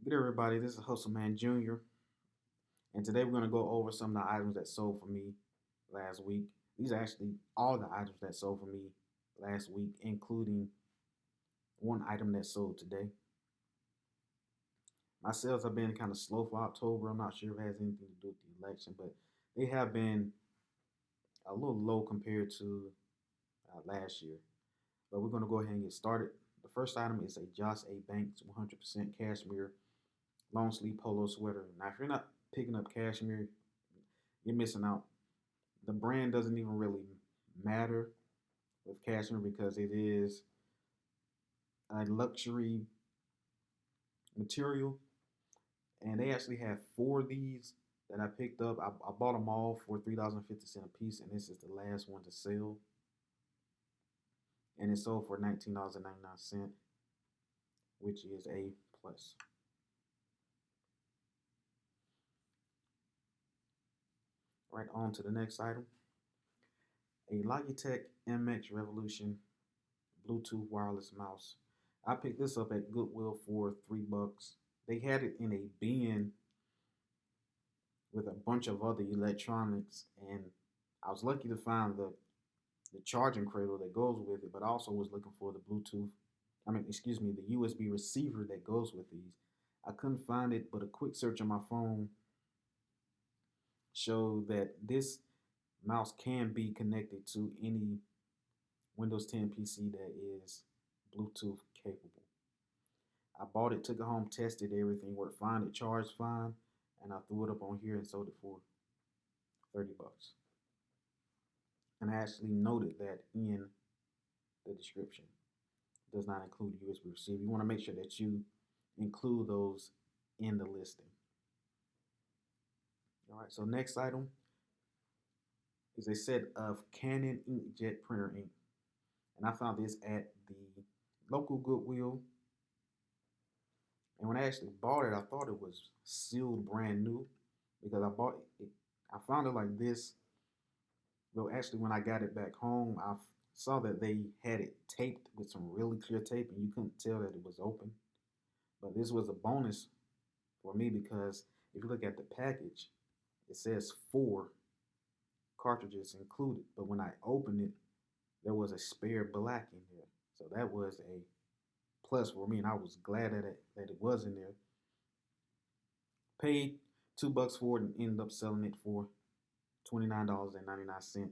Good everybody, this is Hustle Man Jr. And today we're going to go over some of the items that sold for me last week. These are actually all the items that sold for me last week, including one item that sold today. My sales have been kind of slow for October. I'm not sure if it has anything to do with the election, but they have been a little low compared to last year. But we're going to go ahead and get started. The first item is a Joss A. Banks 100% cashmere long sleeve polo sweater. Now, if you're not picking up cashmere, you're missing out. The brand doesn't even really matter with cashmere because it is a luxury material. And they actually have four of these that I picked up. I bought them all for $3.50 a piece, and this is the last one to sell. And it sold for $19.99, which is a plus. Right on to the next item. A Logitech MX Revolution Bluetooth wireless mouse. I picked this up at Goodwill for $3. They had it in a bin with a bunch of other electronics, and I was lucky to find the charging cradle that goes with it, but I also was looking for the Bluetooth. The USB receiver that goes with these. I couldn't find it, but a quick search on my phone showed that this mouse can be connected to any Windows 10 PC that is Bluetooth capable. I bought it, took it home, tested everything, worked fine, it charged fine, and I threw it up on here and sold it for $30. And I actually noted that in the description. It does not include a USB receiver. You want to make sure that you include those in the listing. All right, so next item is a set of Canon inkjet printer ink. And I found this at the local Goodwill. And when I actually bought it, I thought it was sealed brand new because I found it like this. Well, actually, when I got it back home, I saw that they had it taped with some really clear tape, and you couldn't tell that it was open. But this was a bonus for me because if you look at the package, it says 4 cartridges included. But when I opened it, there was a spare black in there. So that was a plus for me, and I was glad that it was in there. Paid $2 for it and ended up selling it for $29.99.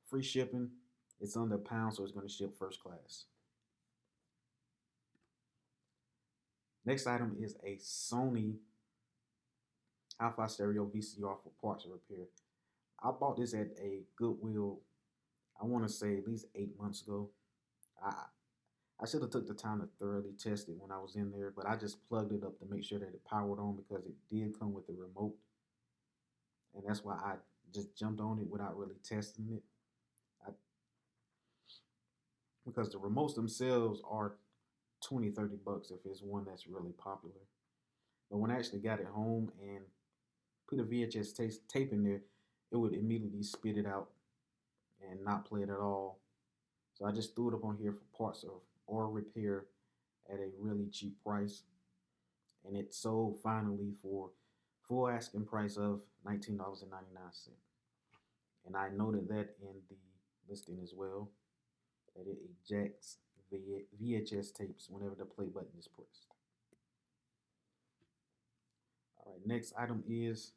Free shipping. It's under a pound, so it's going to ship first class. Next item is a Sony Hi-Fi Stereo VCR for parts and repair. I bought this at a Goodwill, I want to say at least 8 months ago. I should have took the time to thoroughly test it when I was in there, but I just plugged it up to make sure that it powered on because it did come with a remote. And that's why I just jumped on it without really testing it. Because the remotes themselves are 20, $30 if it's one that's really popular. But when I actually got it home and put a VHS tape in there, it would immediately spit it out and not play it at all. So I just threw it up on here for parts of or repair at a really cheap price. And it sold finally for full asking price of $19.99. And I noted that in the listing as well, that it ejects VHS tapes whenever the play button is pressed. All right, next item is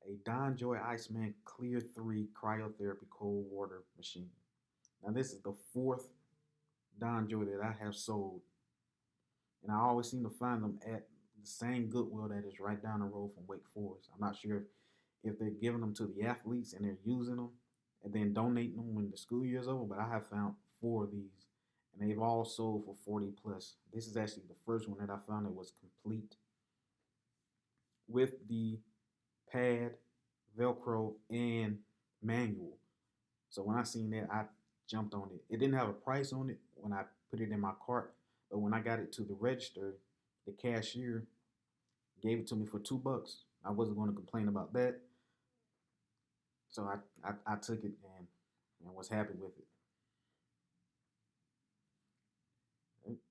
a Don Joy Iceman Clear 3 cryotherapy cold water machine. Now this is the 4th Don Joy that I have sold, and I always seem to find them at the same Goodwill that is right down the road from Wake Forest. I'm not sure if they're giving them to the athletes and they're using them and then donating them when the school year is over, but I have found 4 of these, and they've all sold for 40 plus. This is actually the first one that I found that was complete with the pad, Velcro, and manual. So when I seen that, I jumped on it. It didn't have a price on it when I put it in my cart, but when I got it to the register, the cashier gave it to me for $2. I wasn't going to complain about that. So I took it and was happy with it.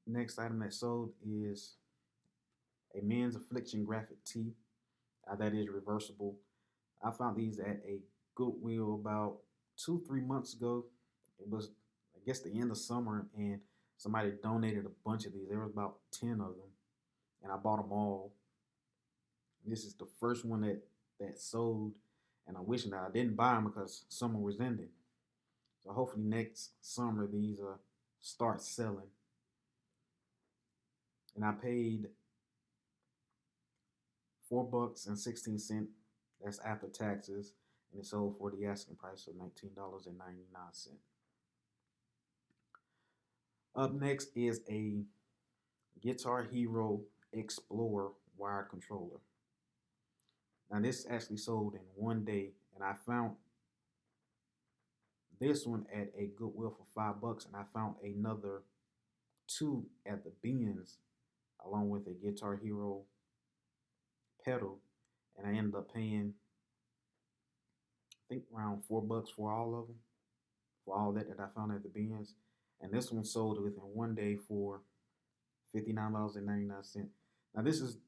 Next item that sold is a men's affliction graphic tee that is reversible. I found these at a Goodwill about 2, 3 months ago. It was, I guess, the end of summer, and somebody donated a bunch of these. There was about 10 of them, and I bought them all. This is the first one that sold, and I'm wishing that I didn't buy them because summer was ending. So hopefully next summer these start selling. And I paid $4.16. That's after taxes, and it sold for the asking price of $19.99. Up next is a Guitar Hero Explorer wired controller. Now this actually sold in one day, and I found this one at a Goodwill for $5, and I found another two at the bins along with a Guitar Hero pedal, and I ended up paying, I think, around $4 for all of them, for all that I found at the bins. And this one sold within one day for $59.99. Now this is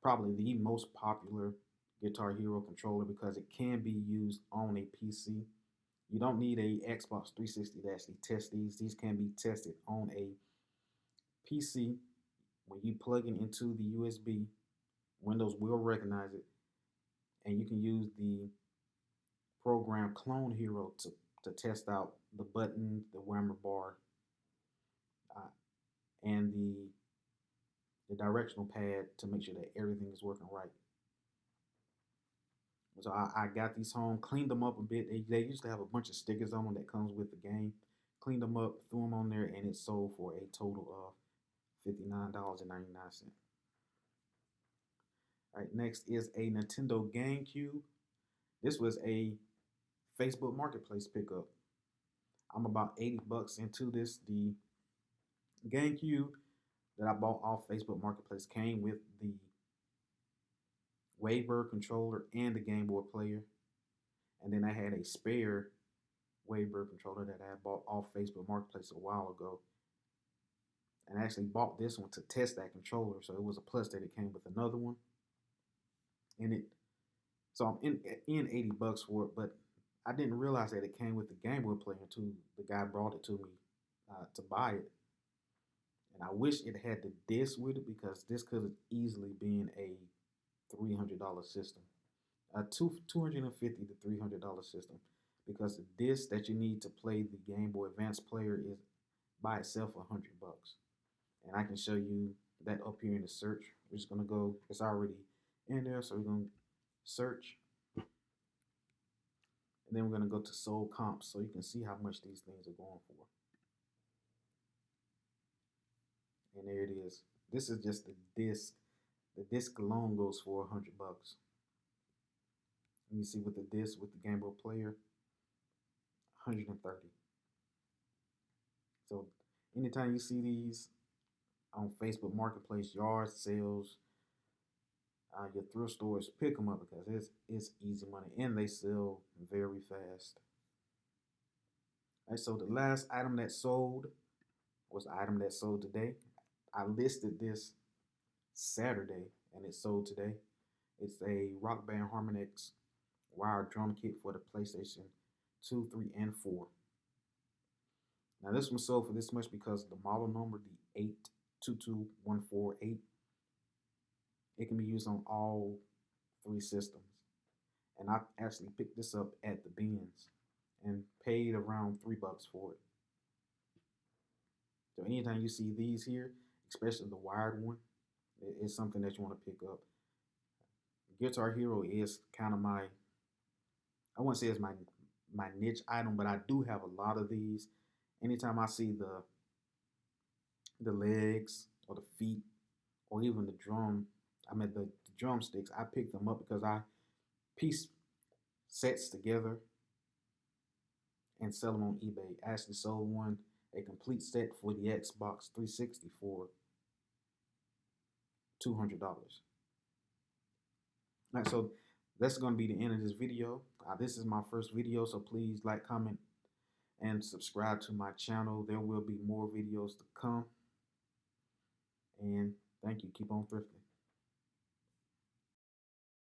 probably the most popular Guitar Hero controller because it can be used on a PC. You don't need a Xbox 360 to actually test these. These can be tested on a PC. When you plug it into the USB, Windows will recognize it, and you can use the program Clone Hero to test out the button, the whammer bar, and the directional pad to make sure that everything is working right. So I got these home, cleaned them up a bit. They used to have a bunch of stickers on them that comes with the game. Cleaned them up, threw them on there, and it sold for a total of $59.99. All right, next is a Nintendo GameCube. This was a Facebook Marketplace pickup. I'm about $80 into this. The GameCube that I bought off Facebook Marketplace came with the Wavebird controller and the Game Boy player. And then I had a spare Wavebird controller that I had bought off Facebook Marketplace a while ago. And I actually bought this one to test that controller. So it was a plus that it came with another one. So I'm in $80 for it, but I didn't realize that it came with the Game Boy player until the guy brought it to me to buy it. And I wish it had the disc with it because this could have easily been a $300 system, a $250 to $300 system, because the disc that you need to play the Game Boy Advance player is by itself $100. And I can show you that up here in the search. We're just gonna go. It's already in there, so we're gonna search, and then we're gonna go to sold comps so you can see how much these things are going for. And there it is. This is just the disc. The disc alone goes for $100. And you see with the disc, with the Game Boy player, 130. So anytime you see these on Facebook Marketplace, yard sales, your thrift stores, pick them up because it's easy money and they sell very fast. All right, so the last item that sold was the item that sold today. I listed this Saturday and it sold today. It's a Rock Band Harmonix wired drum kit for the PlayStation 2, 3, and 4. Now this one sold for this much because the model number, the 822148, it can be used on all three systems. And I actually picked this up at the bins and paid around $3 for it. So anytime you see these here, especially the wired one, it's something that you want to pick up. Guitar Hero is kind of my, I wouldn't say it's my niche item, but I do have a lot of these. Anytime I see the legs or the feet or even the the drumsticks, I pick them up because I piece sets together and sell them on eBay. I actually sold one, a complete set for the Xbox 360 for $200. All right, so that's going to be the end of this video. This is my first video, so please like, comment, and subscribe to my channel. There will be more videos to come. And thank you. Keep on thrifting.